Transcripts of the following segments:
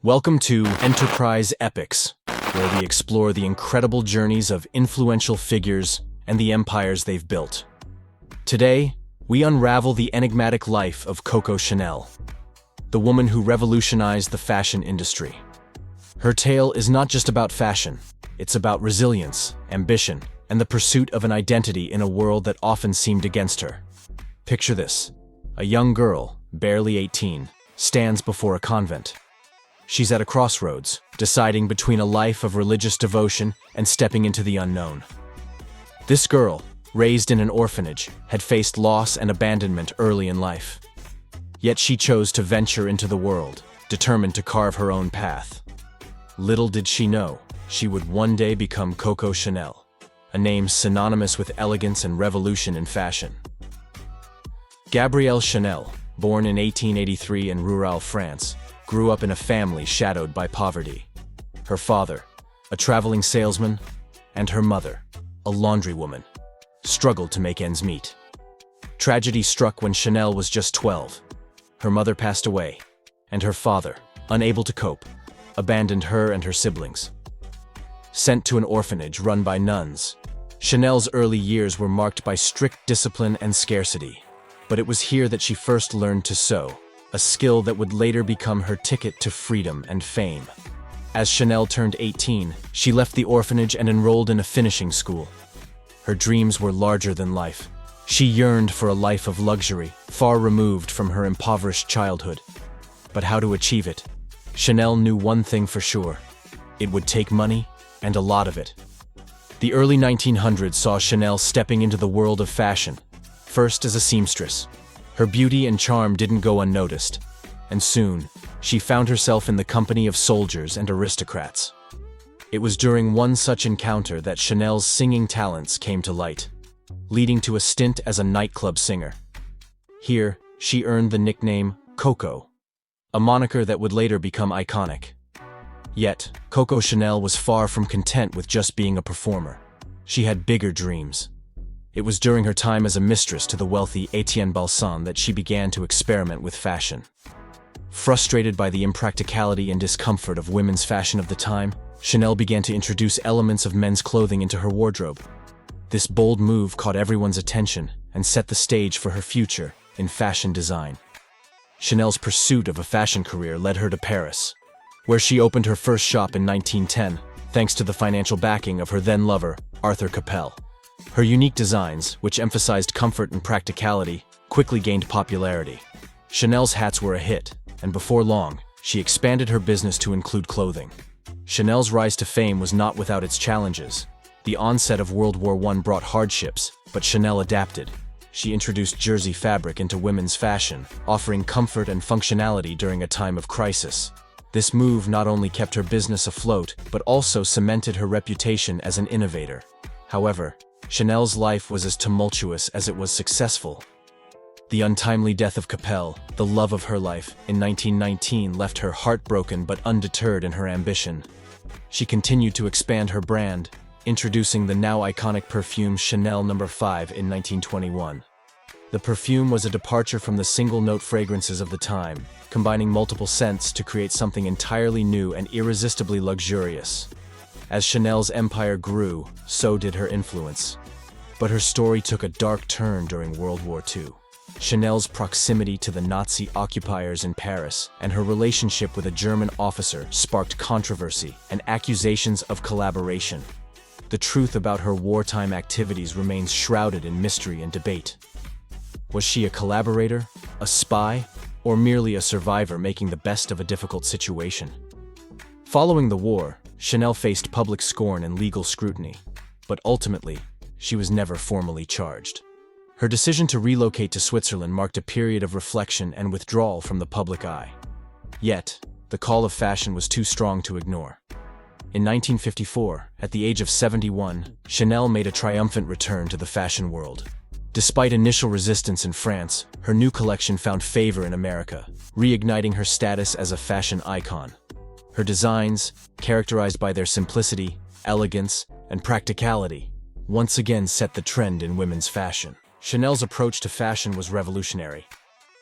Welcome to Enterprise Epics, where we explore the incredible journeys of influential figures and the empires they've built. Today, we unravel the enigmatic life of Coco Chanel, the woman who revolutionized the fashion industry. Her tale is not just about fashion, it's about resilience, ambition, and the pursuit of an identity in a world that often seemed against her. Picture this: a young girl, barely 18, stands before a convent. She's at a crossroads, deciding between a life of religious devotion and stepping into the unknown. This girl, raised in an orphanage, had faced loss and abandonment early in life. Yet she chose to venture into the world, determined to carve her own path. Little did she know, she would one day become Coco Chanel, a name synonymous with elegance and revolution in fashion. Gabrielle Chanel, born in 1883 in rural France, grew up in a family shadowed by poverty. Her father, a traveling salesman, and her mother, a laundrywoman, struggled to make ends meet. Tragedy struck when Chanel was just 12. Her mother passed away, and her father, unable to cope, abandoned her and her siblings. Sent to an orphanage run by nuns, Chanel's early years were marked by strict discipline and scarcity. But it was here that she first learned to sew, a skill that would later become her ticket to freedom and fame. As Chanel turned 18, she left the orphanage and enrolled in a finishing school. Her dreams were larger than life. She yearned for a life of luxury, far removed from her impoverished childhood. But how to achieve it? Chanel knew one thing for sure: it would take money, and a lot of it. The early 1900s saw Chanel stepping into the world of fashion, first as a seamstress. Her beauty and charm didn't go unnoticed, and soon, she found herself in the company of soldiers and aristocrats. It was during one such encounter that Chanel's singing talents came to light, leading to a stint as a nightclub singer. Here, she earned the nickname Coco, a moniker that would later become iconic. Yet, Coco Chanel was far from content with just being a performer. She had bigger dreams. It was during her time as a mistress to the wealthy Etienne Balsan that she began to experiment with fashion. Frustrated by the impracticality and discomfort of women's fashion of the time, Chanel began to introduce elements of men's clothing into her wardrobe. This bold move caught everyone's attention and set the stage for her future in fashion design. Chanel's pursuit of a fashion career led her to Paris, where she opened her first shop in 1910, thanks to the financial backing of her then-lover, Arthur Capel. Her unique designs, which emphasized comfort and practicality, quickly gained popularity. Chanel's hats were a hit, and before long, she expanded her business to include clothing. Chanel's rise to fame was not without its challenges. The onset of World War I brought hardships, but Chanel adapted. She introduced jersey fabric into women's fashion, offering comfort and functionality during a time of crisis. This move not only kept her business afloat, but also cemented her reputation as an innovator. However, Chanel's life was as tumultuous as it was successful. The untimely death of Capel, the love of her life, in 1919 left her heartbroken but undeterred in her ambition. She continued to expand her brand, introducing the now iconic perfume Chanel No. 5 in 1921. The perfume was a departure from the single-note fragrances of the time, combining multiple scents to create something entirely new and irresistibly luxurious. As Chanel's empire grew, so did her influence. But her story took a dark turn during World War II. Chanel's proximity to the Nazi occupiers in Paris and her relationship with a German officer sparked controversy and accusations of collaboration. The truth about her wartime activities remains shrouded in mystery and debate. Was she a collaborator, a spy, or merely a survivor making the best of a difficult situation? Following the war, Chanel faced public scorn and legal scrutiny, but ultimately, she was never formally charged. Her decision to relocate to Switzerland marked a period of reflection and withdrawal from the public eye. Yet, the call of fashion was too strong to ignore. In 1954, at the age of 71, Chanel made a triumphant return to the fashion world. Despite initial resistance in France, her new collection found favor in America, reigniting her status as a fashion icon. Her designs, characterized by their simplicity, elegance, and practicality, once again set the trend in women's fashion. Chanel's approach to fashion was revolutionary.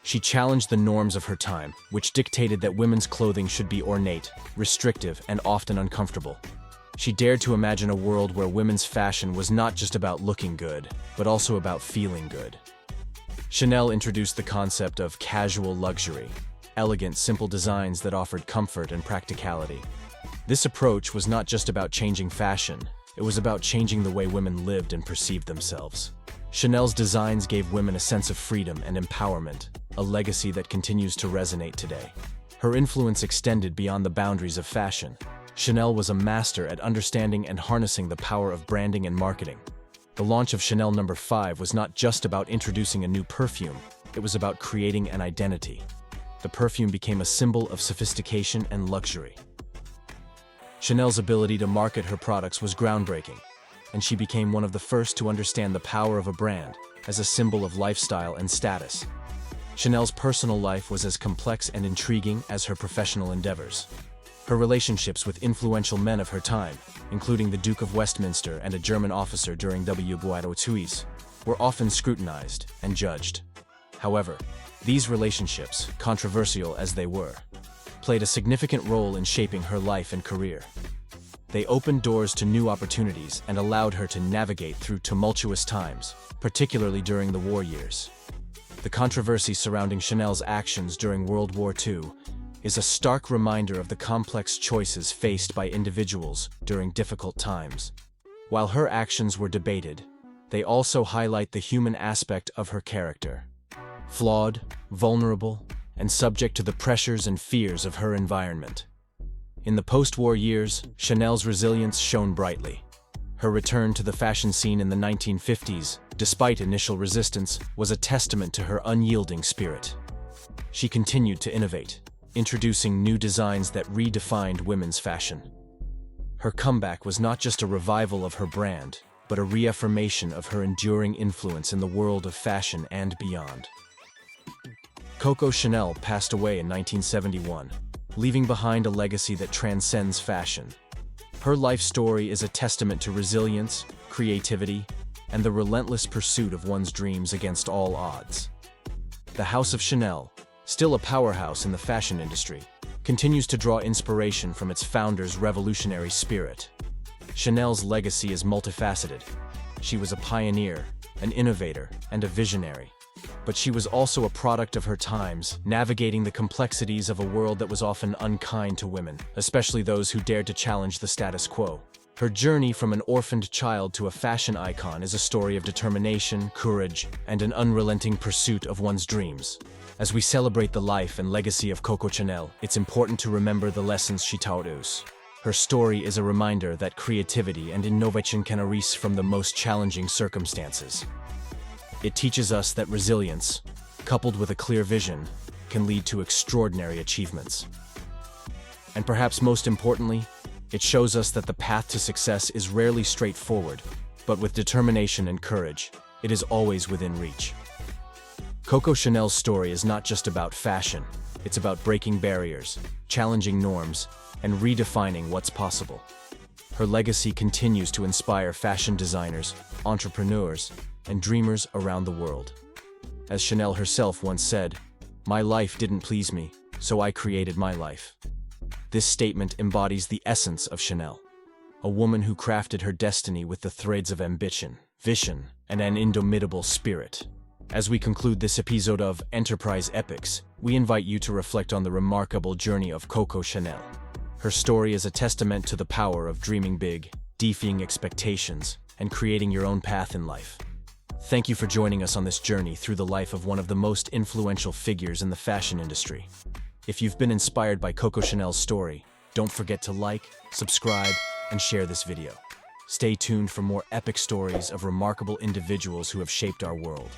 She challenged the norms of her time, which dictated that women's clothing should be ornate, restrictive, and often uncomfortable. She dared to imagine a world where women's fashion was not just about looking good, but also about feeling good. Chanel introduced the concept of casual luxury, elegant, simple designs that offered comfort and practicality. This approach was not just about changing fashion, it was about changing the way women lived and perceived themselves. Chanel's designs gave women a sense of freedom and empowerment, a legacy that continues to resonate today. Her influence extended beyond the boundaries of fashion. Chanel was a master at understanding and harnessing the power of branding and marketing. The launch of Chanel No. 5 was not just about introducing a new perfume, it was about creating an identity. The perfume became a symbol of sophistication and luxury. Chanel's ability to market her products was groundbreaking, and she became one of the first to understand the power of a brand as a symbol of lifestyle and status. Chanel's personal life was as complex and intriguing as her professional endeavors. Her relationships with influential men of her time, including the Duke of Westminster and a German officer during WWII's, were often scrutinized and judged. However, these relationships, controversial as they were, played a significant role in shaping her life and career. They opened doors to new opportunities and allowed her to navigate through tumultuous times, particularly during the war years. The controversy surrounding Chanel's actions during World War II is a stark reminder of the complex choices faced by individuals during difficult times. While her actions were debated, they also highlight the human aspect of her character. Flawed, vulnerable, and subject to the pressures and fears of her environment. In the post-war years, Chanel's resilience shone brightly. Her return to the fashion scene in the 1950s, despite initial resistance, was a testament to her unyielding spirit. She continued to innovate, introducing new designs that redefined women's fashion. Her comeback was not just a revival of her brand, but a reaffirmation of her enduring influence in the world of fashion and beyond. Coco Chanel passed away in 1971, leaving behind a legacy that transcends fashion. Her life story is a testament to resilience, creativity, and the relentless pursuit of one's dreams against all odds. The House of Chanel, still a powerhouse in the fashion industry, continues to draw inspiration from its founder's revolutionary spirit. Chanel's legacy is multifaceted. She was a pioneer, an innovator, and a visionary. But she was also a product of her times, navigating the complexities of a world that was often unkind to women, especially those who dared to challenge the status quo. Her journey from an orphaned child to a fashion icon is a story of determination, courage, and an unrelenting pursuit of one's dreams. As we celebrate the life and legacy of Coco Chanel, it's important to remember the lessons she taught us. Her story is a reminder that creativity and innovation can arise from the most challenging circumstances. It teaches us that resilience, coupled with a clear vision, can lead to extraordinary achievements. And perhaps most importantly, it shows us that the path to success is rarely straightforward, but with determination and courage, it is always within reach. Coco Chanel's story is not just about fashion, it's about breaking barriers, challenging norms, and redefining what's possible. Her legacy continues to inspire fashion designers, entrepreneurs, and dreamers around the world. As Chanel herself once said, "My life didn't please me, so I created my life." This statement embodies the essence of Chanel, a woman who crafted her destiny with the threads of ambition, vision, and an indomitable spirit. As we conclude this episode of Enterprise Epics, we invite you to reflect on the remarkable journey of Coco Chanel. Her story is a testament to the power of dreaming big, defying expectations, and creating your own path in life. Thank you for joining us on this journey through the life of one of the most influential figures in the fashion industry. If you've been inspired by Coco Chanel's story, don't forget to like, subscribe, and share this video. Stay tuned for more epic stories of remarkable individuals who have shaped our world.